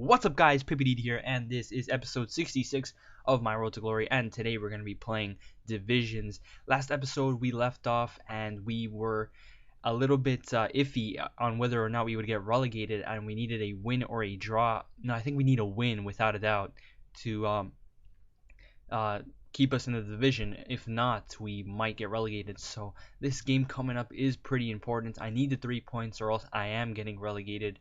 What's up, guys? Pippity here, and this is episode 66 of my Road to Glory, and today we're going to be playing Divisions. Last episode we left off and we were a little bit iffy on whether or not we would get relegated, and we needed a win or a draw. No, I think we need a win without a doubt to uh, keep us in the division. If not, we might get relegated. So this game coming up is pretty important. I need the 3 points or else I am getting relegated.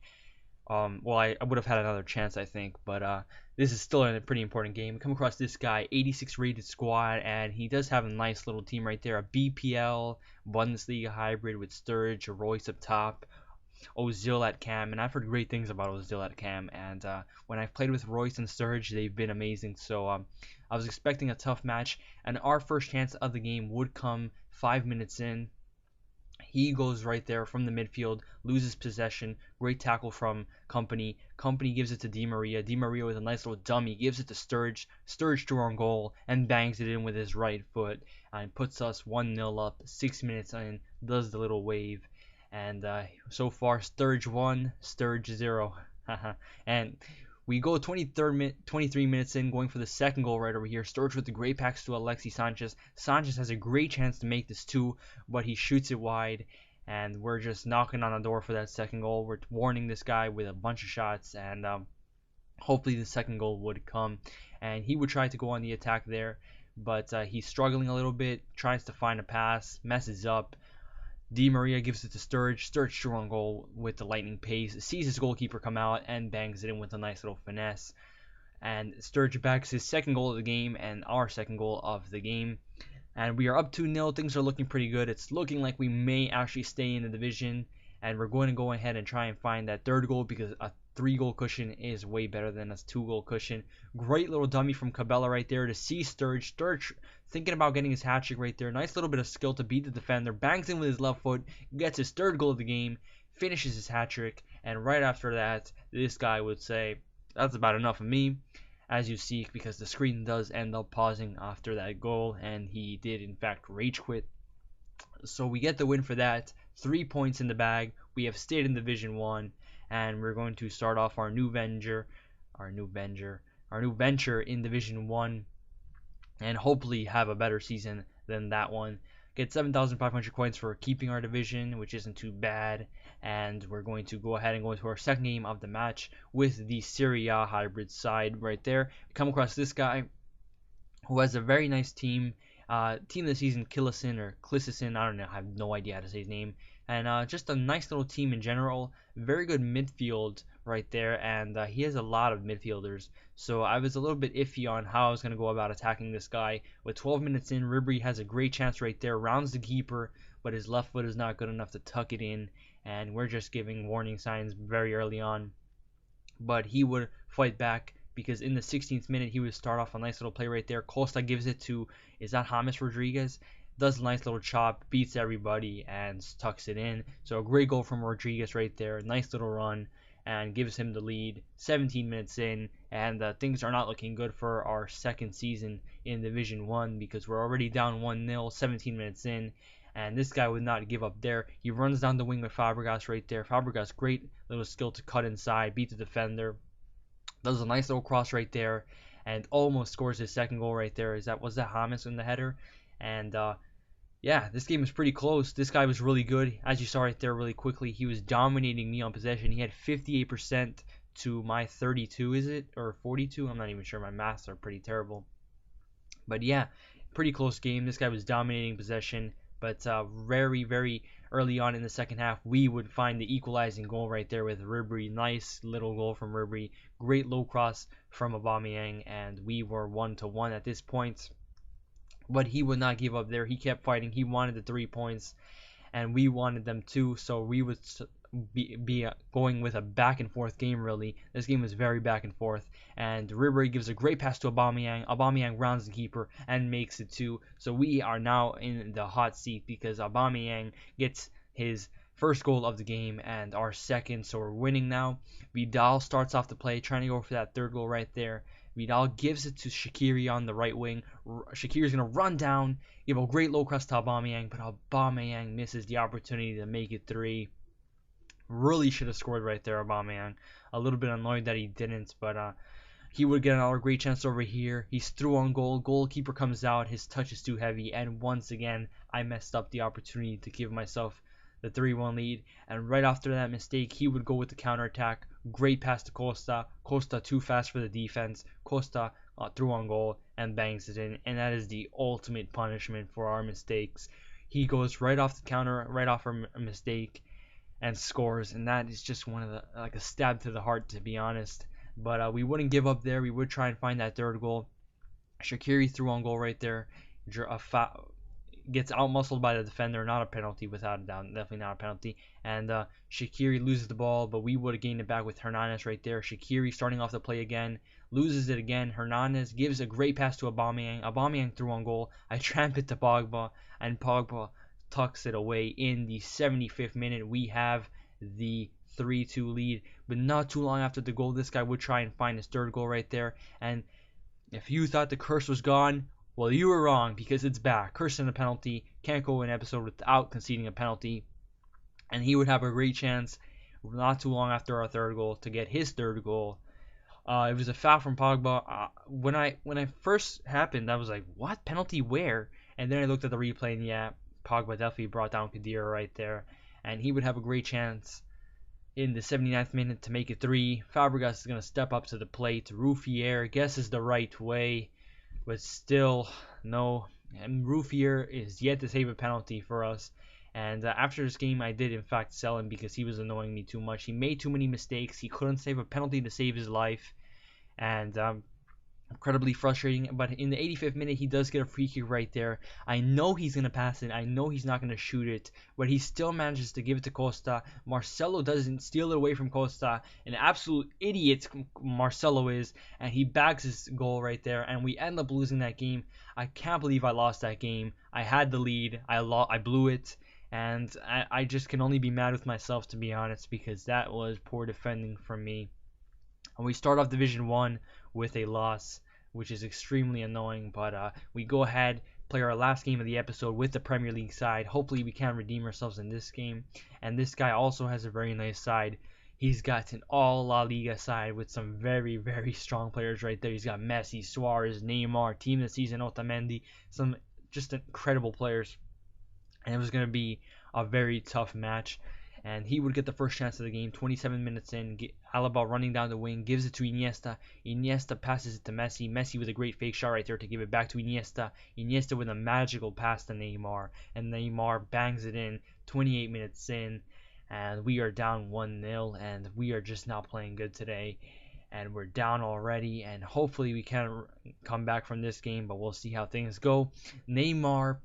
Well, I would have had another chance, I think, but this is still a pretty important game. Come across this guy, 86 rated squad, and he does have a nice little team right there. A BPL, Bundesliga hybrid with Sturridge, Royce up top, Ozil at cam, and I've heard great things about Ozil at cam, and when I've played with Royce and Sturridge, they've been amazing, so I was expecting a tough match, and our first chance of the game would come 5 minutes in. He goes right there from the midfield, loses possession, great tackle from Company. Company gives it to Di Maria. Di Maria with a nice little dummy gives it to Sturridge. Sturridge to on goal and bangs it in with his right foot and puts us 1-0 up. 6 minutes in, does the little wave. And so far, Sturridge 1, Sturridge 0. And we go 23 minutes in, going for the second goal right over here. Sturridge with the great pass to Alexis Sanchez. Sanchez has a great chance to make this 2, but he shoots it wide, and we're just knocking on the door for that second goal. We're warning this guy with a bunch of shots, and hopefully the second goal would come. And he would try to go on the attack there, but he's struggling a little bit, tries to find a pass, messes up. Di Maria gives it to Sturridge. Sturridge through on goal with the lightning pace. Sees his goalkeeper come out and bangs it in with a nice little finesse. And Sturridge backs his second goal of the game and our second goal of the game. And we are up 2-0. Things are looking pretty good. It's looking like we may actually stay in the division. And we're going to go ahead and try and find that third goal because a 3-goal cushion is way better than a 2-goal cushion. Great little dummy from Cabela right there to see Sturridge. Sturridge thinking about getting his hat trick right there. Nice little bit of skill to beat the defender. Bangs in with his left foot. Gets his third goal of the game. Finishes his hat trick. And right after that, this guy would say, that's about enough of me. As you see, because the screen does end up pausing after that goal. And he did, in fact, rage quit. So we get the win for that. 3 points in the bag. We have stayed in Division 1. And we're going to start off our new venture in Division 1, and hopefully have a better season than that one. Get 7,500 coins for keeping our division, which isn't too bad. And we're going to go ahead and go into our second game of the match with the Serie A hybrid side right there. We come across this guy who has a very nice team. Team of the season, Klisson, I don't know, I have no idea how to say his name. And just a nice little team in general. Very good midfield right there, and he has a lot of midfielders. So I was a little bit iffy on how I was going to go about attacking this guy. With 12 minutes in, Ribery has a great chance right there, rounds the keeper, but his left foot is not good enough to tuck it in, and we're just giving warning signs very early on. But he would fight back, because in the 16th minute, he would start off a nice little play right there. Costa gives it to, is that James Rodriguez? Does a nice little chop, beats everybody, and tucks it in. So a great goal from Rodriguez right there. Nice little run, and gives him the lead. 17 minutes in, and things are not looking good for our second season in Division 1, because we're already down 1-0, 17 minutes in. And this guy would not give up there. He runs down the wing with Fabregas right there. Fabregas, great little skill to cut inside, beat the defender. Does a nice little cross right there, and almost scores his second goal right there. Was that James in the header? And yeah, this game was pretty close. This guy was really good. As you saw right there really quickly, he was dominating me on possession. He had 58% to my 32, is it? Or 42? I'm not even sure. My maths are pretty terrible. But yeah, pretty close game. This guy was dominating possession. But very, very early on in the second half, we would find the equalizing goal right there with Ribery. Nice little goal from Ribery. Great low cross from Aubameyang. And we were 1-1 at this point. But he would not give up there. He kept fighting. He wanted the 3 points, and we wanted them too. So we would be going with a back and forth game, really. This game was very back and forth. And Ribery gives a great pass to Aubameyang. Aubameyang rounds the keeper and makes it 2. So we are now in the hot seat because Aubameyang gets his first goal of the game and our second. So we're winning now. Vidal starts off the play, trying to go for that third goal right there. Vidal gives it to Shaqiri on the right wing. Shaqiri's going to run down, give a great low cross to Aubameyang, but Aubameyang misses the opportunity to make it 3. Really should have scored right there, Aubameyang. A little bit annoyed that he didn't, but he would get another great chance over here. He's through on goal. Goalkeeper comes out. His touch is too heavy. And once again, I messed up the opportunity to give myself the 3-1 lead. And right after that mistake, he would go with the counterattack. Great pass to Costa. Costa too fast for the defense. Costa through on goal and bangs it in. And that is the ultimate punishment for our mistakes. He goes right off the counter, right off our mistake, and scores. And that is just one of the, like a stab to the heart, to be honest. But we wouldn't give up there. We would try and find that third goal. Shaqiri threw on goal right there. Gets outmuscled by the defender. Not a penalty, without a doubt. Definitely not a penalty. And Shaqiri loses the ball, but we would have gained it back with Hernandez right there. Shaqiri starting off the play again. Loses it again. Hernandez gives a great pass to Aubameyang. Aubameyang threw on goal. I tramp it to Pogba, and Pogba tucks it away in the 75th minute. We have the 3-2 lead, but not too long after the goal, this guy would try and find his third goal right there. And if you thought the curse was gone, well, you were wrong, because it's back. Curse and a penalty. Can't go an episode without conceding a penalty. And he would have a great chance not too long after our third goal to get his third goal. It was a foul from Pogba. When I first happened, I was like, what? Penalty where? And then I looked at the replay, and yeah, Pogba definitely brought down Khedira right there. And he would have a great chance in the 79th minute to make it 3. Fabregas is going to step up to the plate. Ruffier guesses the right way, but still, no. And Ruffier is yet to save a penalty for us. And after this game, I did in fact sell him because he was annoying me too much. He made too many mistakes. He couldn't save a penalty to save his life. And incredibly frustrating. But in the 85th minute, he does get a free kick right there. I know he's going to pass it. I know he's not going to shoot it, but he still manages to give it to Costa. Marcelo doesn't steal it away from Costa. An absolute idiot Marcelo is, and he bags his goal right there, and we end up losing that game. I can't believe I lost that game. I had the lead. I blew it. And I just can only be mad with myself, to be honest, because that was poor defending from me. And we start off Division 1 with a loss, which is extremely annoying. But we go ahead, play our last game of the episode with the Premier League side. Hopefully we can redeem ourselves in this game. And this guy also has a very nice side. He's got an all La Liga side with some very, very strong players right there. He's got Messi, Suarez, Neymar, Team of the Season, Otamendi, some just incredible players. And it was going to be a very tough match. And he would get the first chance of the game. 27 minutes in, Alaba running down the wing, gives it to Iniesta. Iniesta passes it to Messi. Messi with a great fake shot right there to give it back to Iniesta. Iniesta with a magical pass to Neymar. And Neymar bangs it in 28 minutes in. And we are down 1-0. And we are just not playing good today. And we're down already. And hopefully we can come back from this game. But we'll see how things go. Neymar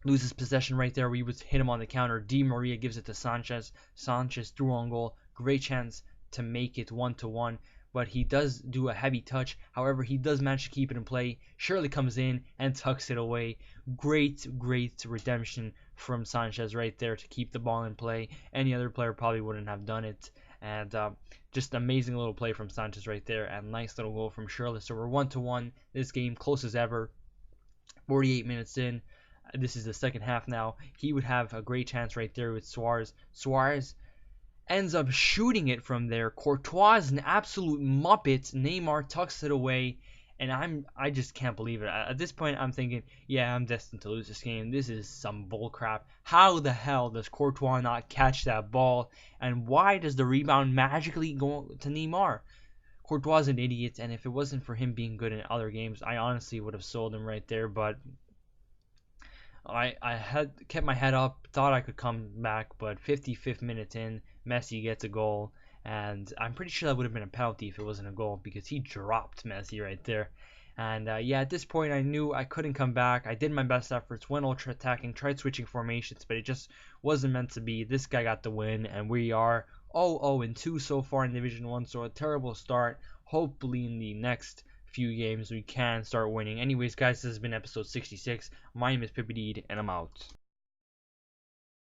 loses possession right there. We would hit him on the counter. Di Maria gives it to Sanchez. Sanchez through on goal. Great chance to make it 1-1. But he does do a heavy touch. However, he does manage to keep it in play. Shirley comes in and tucks it away. Great, great redemption from Sanchez right there to keep the ball in play. Any other player probably wouldn't have done it. And just amazing little play from Sanchez right there. And nice little goal from Shirley. So we're 1-1. This game close as ever. 48 minutes in. This is the second half now. He would have a great chance right there with Suarez. Suarez ends up shooting it from there. Courtois is an absolute muppet. Neymar tucks it away, and I just can't believe it. At this point, I'm thinking, yeah, I'm destined to lose this game. This is some bullcrap. How the hell does Courtois not catch that ball? And why does the rebound magically go to Neymar? Courtois is an idiot, and if it wasn't for him being good in other games, I honestly would have sold him right there, but I had kept my head up, thought I could come back, but 55th minute in, Messi gets a goal, and I'm pretty sure that would have been a penalty if it wasn't a goal, because he dropped Messi right there. And yeah, at this point I knew I couldn't come back. I did my best efforts, went ultra attacking, tried switching formations, but it just wasn't meant to be. This guy got the win, and we are 0-2 so far in Division 1, so a terrible start. Hopefully in the next few games we can start winning. Anyways, guys, this has been episode 66. My name is Pippideed, and I'm out.